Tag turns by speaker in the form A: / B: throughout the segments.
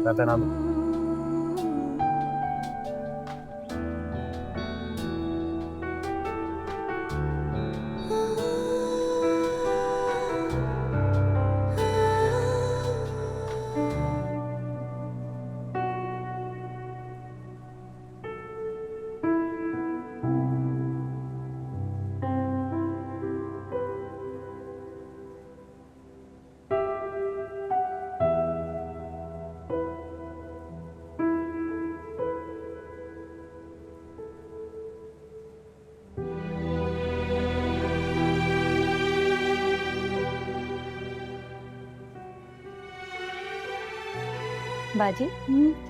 A: मैं पहना दूं?
B: बाजी,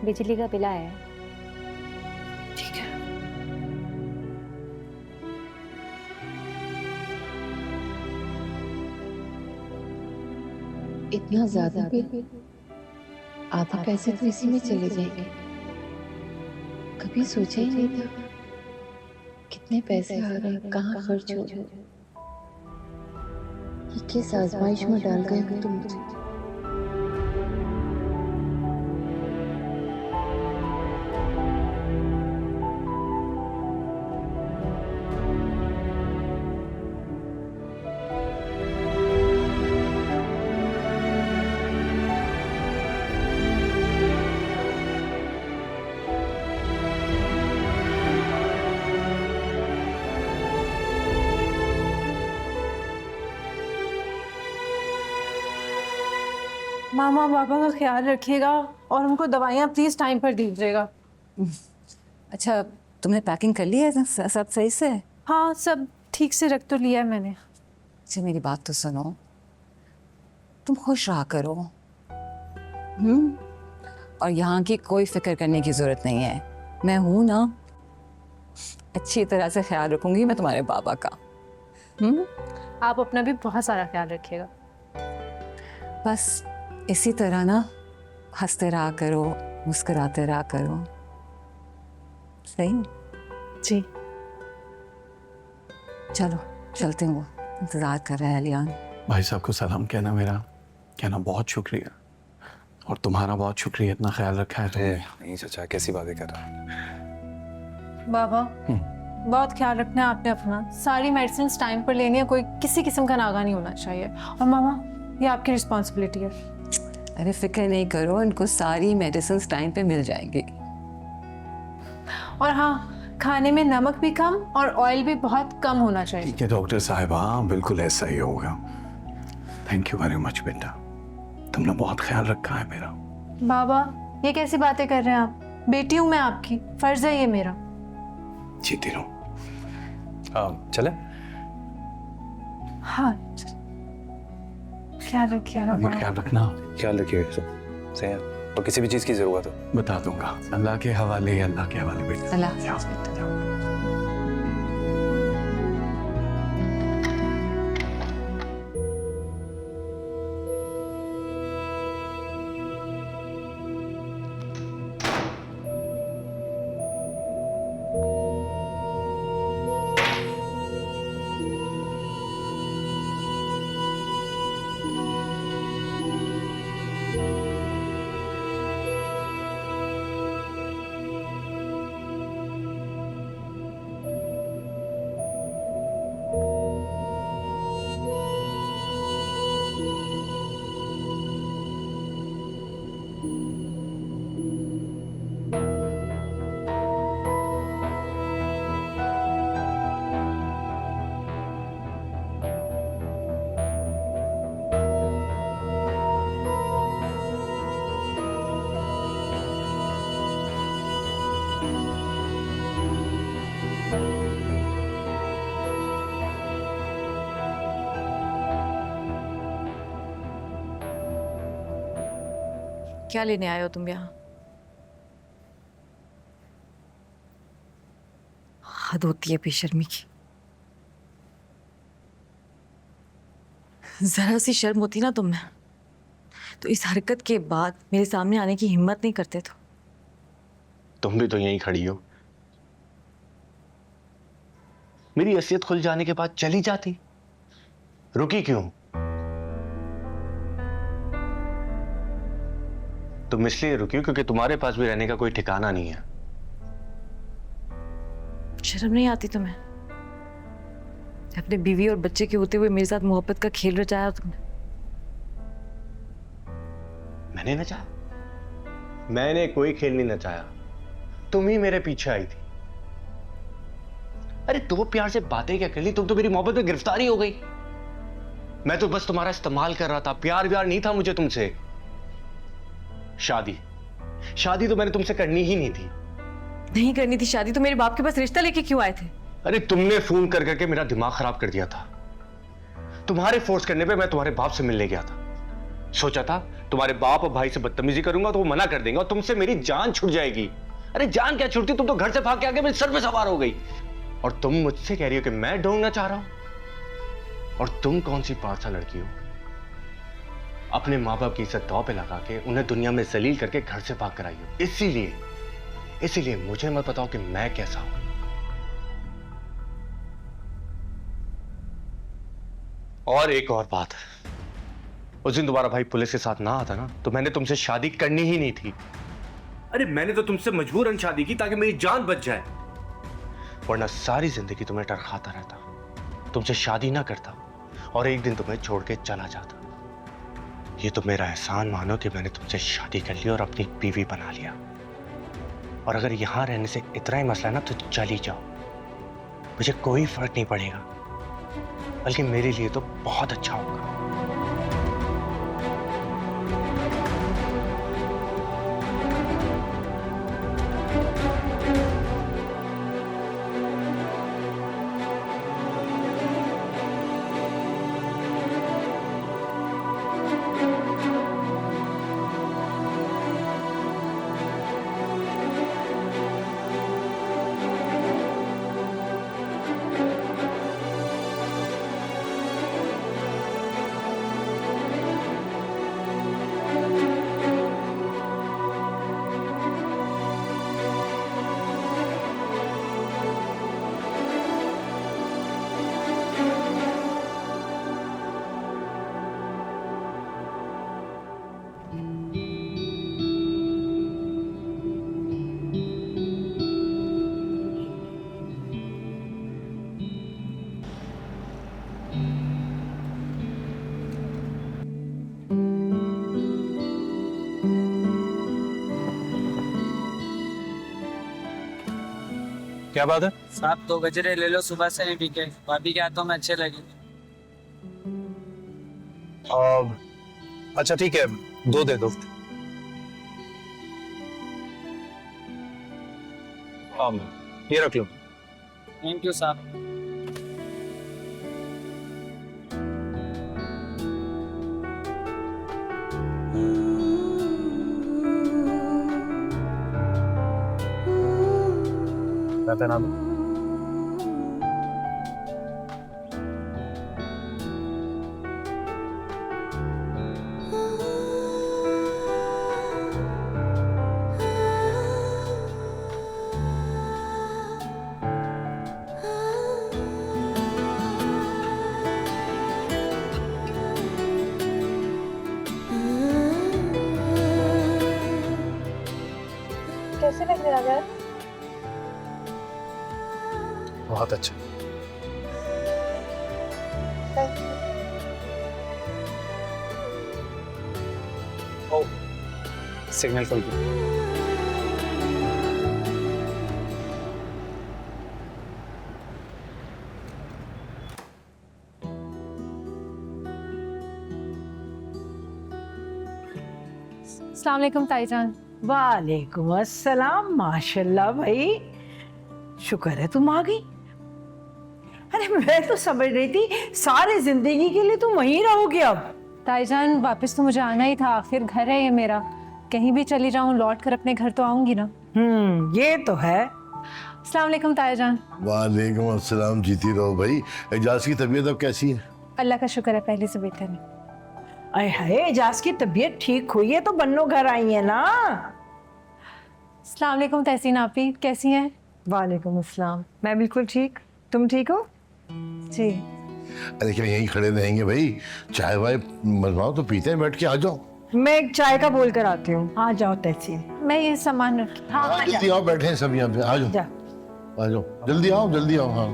B: बिजली का बिल आया है।
C: ठीक है।
D: इतना ज्यादा बिल? आधे पैसे तो इसी में चले जाएंगे। कभी सोचा ही नहीं था कितने पैसे आ रहे हैं, कहाँ खर्च हो रहे हैं। ये किस आजमाइश में डाल गए हो तुम मुझे।
E: मामा पापा का ख्याल रखिएगा और उनको दवाइयाँ प्लीज टाइम पर दीजिएगा।
C: अच्छा, तुमने पैकिंग कर ली है सब सही से?
E: हाँ, सब ठीक से रख तो लिया है मैंने।
C: अच्छा मेरी बात तो सुनो, तुम खुश रहा करो। और यहाँ की कोई फिक्र करने की जरूरत नहीं है, मैं हूं ना। अच्छी तरह से ख्याल रखूंगी मैं तुम्हारे बाबा का।
E: आप अपना भी बहुत सारा ख्याल रखिएगा।
C: बस इसी तरह ना हंसते रहा करो, मुस्कुराते रहा करो। सही?
E: जी।
C: चलो चलते हैं, वो इंतजार कर रहा है अलियान।
A: भाई साहब को सलाम कहना, मेरा कहना बहुत शुक्रिया। और तुम्हारा बहुत शुक्रिया, इतना ख्याल रखा है।
F: अरे नहीं चाचा, कैसी बातें कर रहा है।
E: बाबा, बहुत ख्याल रखना है आपने अपना। सारी मेडिसिन टाइम पर लेनी है, कोई किसी किस्म का नागा नहीं होना चाहिए। और मामा, ये आपकी रिस्पॉन्सिबिलिटी है।
C: अरे फिक्र नहीं करो, इनको सारी मेडिसिन टाइम पे मिल जाएंगी।
E: और हाँ, खाने में नमक भी कम और ऑयल भी बहुत कम होना चाहिए।
A: ठीक है डॉक्टर साहिबा, बिल्कुल ऐसा ही होगा। थैंक यू वेरी मच बेटा, तुमने बहुत ख्याल रखा है मेरा।
E: बाबा, ये कैसी बातें कर रहे हैं आप? बेटी हूँ मैं आपकी, फर्ज है ये मेरा।
A: जीती रहो।
F: चले?
E: हाँ, ख्याल रखिएगा।
A: अपना ख्याल रखना।
F: ख्याल रखिएगा सब सही है। और किसी भी चीज़ की ज़रूरत हो
A: बता दूंगा। अल्लाह के हवाले, अल्लाह के हवाले बेटा।
C: अल्लाह
A: जाओ, जाओ।
G: क्या लेने आए हो तुम यहाँ? हद होती है बेशर्मी की। जरा सी शर्म होती ना तुम में तो इस हरकत के बाद मेरे सामने आने की हिम्मत नहीं करते तो।
H: तुम भी तो यहीं खड़ी हो। मेरी हैसियत खुल जाने के बाद चली जाती, रुकी क्यों? तुम इसलिए रुकी हो क्योंकि तुम्हारे पास भी रहने का कोई ठिकाना नहीं है।
G: शर्म नहीं आती तुम्हें? अपने बीवी और बच्चे के होते हुए मेरे साथ मोहब्बत का खेल रचाया तुमने।
H: मैंने नचाया? मैंने कोई खेल नहीं नचाया, तुम ही मेरे पीछे आई थी। अरे दो प्यार से बातें क्या कर ली, तुम तो मेरी मोहब्बत में गिरफ्तार ही हो गई। मैं तो बस तुम्हारा इस्तेमाल कर रहा था, प्यार व्यार नहीं था मुझे तुमसे। शादी तो मैंने तुमसे करनी ही नहीं थी।
G: नहीं करनी थी शादी तो मेरे बाप के पास रिश्ता लेके क्यों आए थे?
H: अरे तुमने फोन कर करके मेरा दिमाग खराब कर दिया था। तुम्हारे फोर्स करने पे मैं तुम्हारे बाप से मिलने गया था। सोचा था तुम्हारे बाप और भाई से बदतमीजी करूंगा तो वो मना कर देंगे और तुमसे मेरी जान छूट जाएगी। अरे जान क्या छूटती, तुम तो घर से भाग के आके मेरे सर पे सवार हो गई। और तुम मुझसे कह रही हो कि मैं ढूंढना चाह रहा हूं। और तुम कौन सी पारसा लड़की हो, अपने माँ बाप की इज्जत दांव पे लगा के उन्हें दुनिया में जलील करके घर से भाग कर आई हो। इसीलिए मुझे मत बताओ कि मैं कैसा हूं। और एक और बात, उस दिन तुम्हारा भाई पुलिस के साथ ना आता ना तो मैंने तुमसे शादी करनी ही नहीं थी। अरे मैंने तो तुमसे मजबूरन शादी की ताकि मेरी जान बच जाए, वरना सारी जिंदगी तुम्हें डर खाता रहता, तुमसे शादी ना करता और एक दिन तुम्हें छोड़ के चला जाता। ये तो मेरा एहसान मानो कि मैंने तुमसे शादी कर ली और अपनी बीवी बना लिया। और अगर यहां रहने से इतना ही मसला ना तो चली जाओ, मुझे कोई फर्क नहीं पड़ेगा, बल्कि मेरे लिए तो बहुत अच्छा होगा।
F: क्या बात है?
I: साहब 2 गजरे ले लो, सुबह से नहीं पीके, भाभी के हाथों में अच्छे लगे।
F: अच्छा ठीक है, 2 दे दो। ये रख लो।
I: थैंक यू साहब।
F: मैं पहना दूं?
B: कैसे लग रहा है?
F: बहुत अच्छा। ओ, सिग्नल खोल दो।
E: अस्सलाम वालेकुम ताईजान।
J: वालेकुम अस्सलाम। माशाल्लाह भाई, शुक्र है तुम आ गई। अरे मैं तो समझ रही थी सारी जिंदगी के लिए तुम वहीं रहोगे अब।
E: ताईजान वापस तो मुझे आना ही था, आखिर घर है ये मेरा। कहीं भी चली जाऊं लौट कर अपने घर तो आऊंगी ना।
J: ये तो है।
E: अस्सलाम वालेकुम ताईजान।
K: वालेकुम अस्सलाम। जीती रहो भाई। एजाज की तबीयत अब कैसी है?
E: अल्लाह का शुक्र है, पहले से बेहतर है।
J: अरे हाय, एजाज की तबीयत ठीक हुई है तो बन्नो घर आई है ना।
E: अस्सलाम वालेकुम तहसीन आपी, कैसी हैं?
G: वालेकुम अस्सलाम। मैं बिल्कुल ठीक, तुम ठीक हो?
E: जी।
K: अरे क्या यहीं खड़े रहेंगे भाई? चाय वाय बनवाओ तो पीते हैं, बैठ के आ जाओ।
J: मैं एक चाय का बोल कर आती हूँ। हाँ जाओ तहसीन।
E: मैं ये सामान रखी।
J: हाँ हाँ
K: जल्दी आओ, बैठे हैं सब यहाँ पे, आ जाओ
J: जा।
K: आ जाओ, जल्दी आओ, जल्दी आओ। हाँ